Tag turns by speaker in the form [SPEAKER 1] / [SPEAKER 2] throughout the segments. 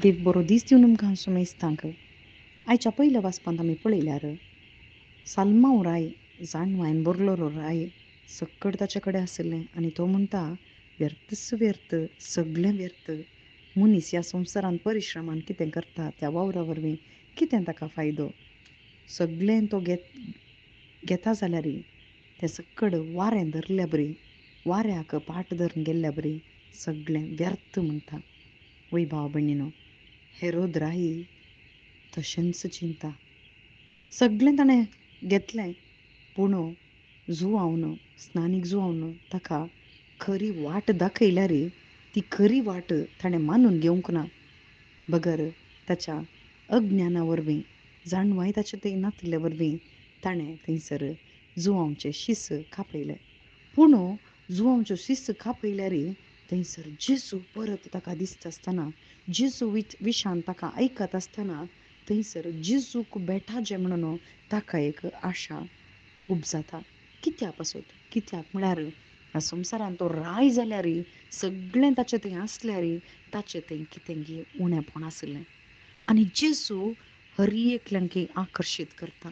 [SPEAKER 1] एक बरो दीस दिवन तुमकां हांव सुमयस्तांक आयच्या पयल्या वाचपांत आमी पळयल्यार साल्मांव राय जाणवायन बरलो राय सक्कड ताचे कडेन आसलें आनी तो म्हणटा व्यर्थच व्यर्थ सगळें व्यर्थ मनीस ह्या संवसारांत परिश्रमान कितें करता त्या वावरा वरवीं कितें ताका फायदो सगळें तो घेता जाल्यार तें सक्कड वारें धरल्या बरी वाऱ्याक पाट धरून गेल्ल्या बरी सगळें व्यर्थ म्हणटा वय भाव भयणीनो हेरोद राही तशेंच चिंता सगळें ताणें घेतलें पूण जुआवन स्नानीक जुआवन ताका खरी वाट दाखयल्यार ती खरी वाट ताणें मानून घेवंक ना बगर ताच्या अज्ञाना वरवीं जाणवाय ताचे ते नातल्या वरवीं ताणें थंयसर जुआंवचे शिस खापयले पूण जुआंवच्यो शिस खापयल्यार थंयसर जेजू परत ताका दिसता आसतना जेजू विशान ताका आयकत आसतना थंयसर जेजूक बेठाचें म्हणून ताका एक आशा उपजाता कित्याक पासून कित्याक म्हळ्यार ह्या संवसारांत तो राय जाल्यार सगळें ताचें थंय आसल्यार ताचें थंय कितें गे उणेंपण आसलें आनी जेजू हर एकल्यांक आकर्शीत करता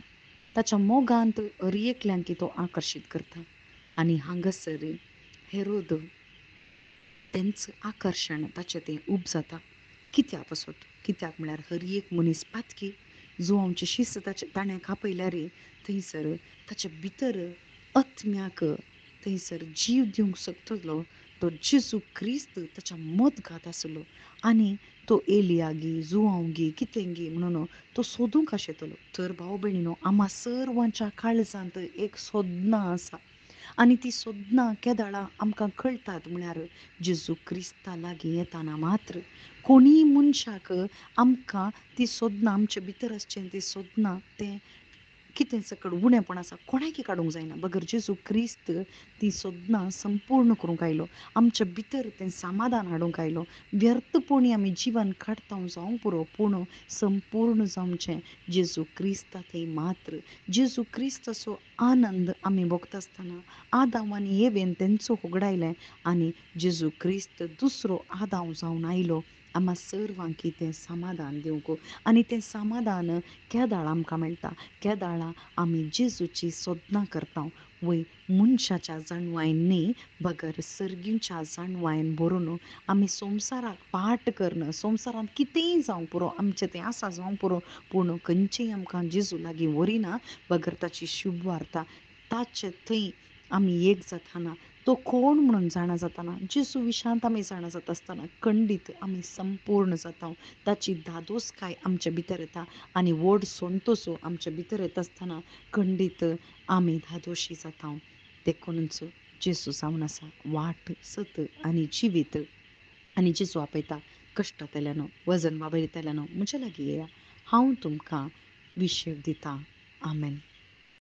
[SPEAKER 1] ताच्या मोगांत हर एकल्यांक तो आकर्शीत करता आनी हांगासर हेरोद तेंच आकर्शण ताचें तें उपजाता कित्याक पासून कित्याक म्हळ्यार हर एक मनीस पातकी जो आमचे शिस्त ताणें खापयल्यार थंयसर ताचे भितर आत्म्याक थंयसर जीव दिवंक शकतलो तो जेजू क्रिस्त ताच्या मत घात आसलो आनी तो एलियागी जुआंवगी कितें गी म्हणून तो सोदूंक आशेतलो तर भाव भयणीनो आम्हा सर्वांच्या काळजांत एक सोदनां आसा आनी ती सोदनां केदाळां आमकां कळटात म्हळ्यार जेजू क्रिस्ता लागीं येताना मात्र कोणीय मनशाक आमकां ती सोदनां आमचे भितर आसचें ती सोदनां तें कितें सकड उणेंपण आसा कोणायकी काडूंक जायना बगर जेजू क्रिस्त ती सोदनां संपूर्ण करूंक आयलो आमच्या भितर तें समाधान हाडूंक आयलो व्यर्थपणी आमी जिवन काडटा जावं पुरो पूण संपूर्ण जावचें जेजू क्रिस्ता थंय मात्र जेजू क्रिस्ताचो आनंद आमी भोगता आसतना आदाम आनी येवेन तेंचो उगडायलें आनी जेजू क्रिस्त दुसरो आदाम जावन आयलो आम्हा सर्वांक तें समाधान दिवंक आनी तें समाधान केदाळ आमकां मेळटा केदाळां आमी जेजूची सोदनां करता वय मनशाच्या जाणवायन न्ही बगर सर्गींच्या जाणवायन बरोवन आमी संवसाराक पाट करना संवसारांत कितेंय जावं पुरो आमचें तें आसा जावं पुरो पूण खंयचेंय आमकां जेजू लागीं व्हरिना बगर ताची शुभ वार्ता ताचे थंय आमी एक जाताना तो कोण म्हणून जाणा जाताना जेजू विशांत आमी जाणा जाता आसतना खंडीत आमी संपूर्ण जाता ताची धादोसकाय आमचे भितर येता आनी व्हड संतोसो आमचे भितर येता आसतना खंडीत आमी धादोशी जाता देखूनच जेजू जावन आसा वाट सत आनी जिवीत आनी जेजू आपयता कश्टांतल्यान वजन वावयताल्यान म्हजे लागीं येया हांव तुमकां विशय दितां आमेन.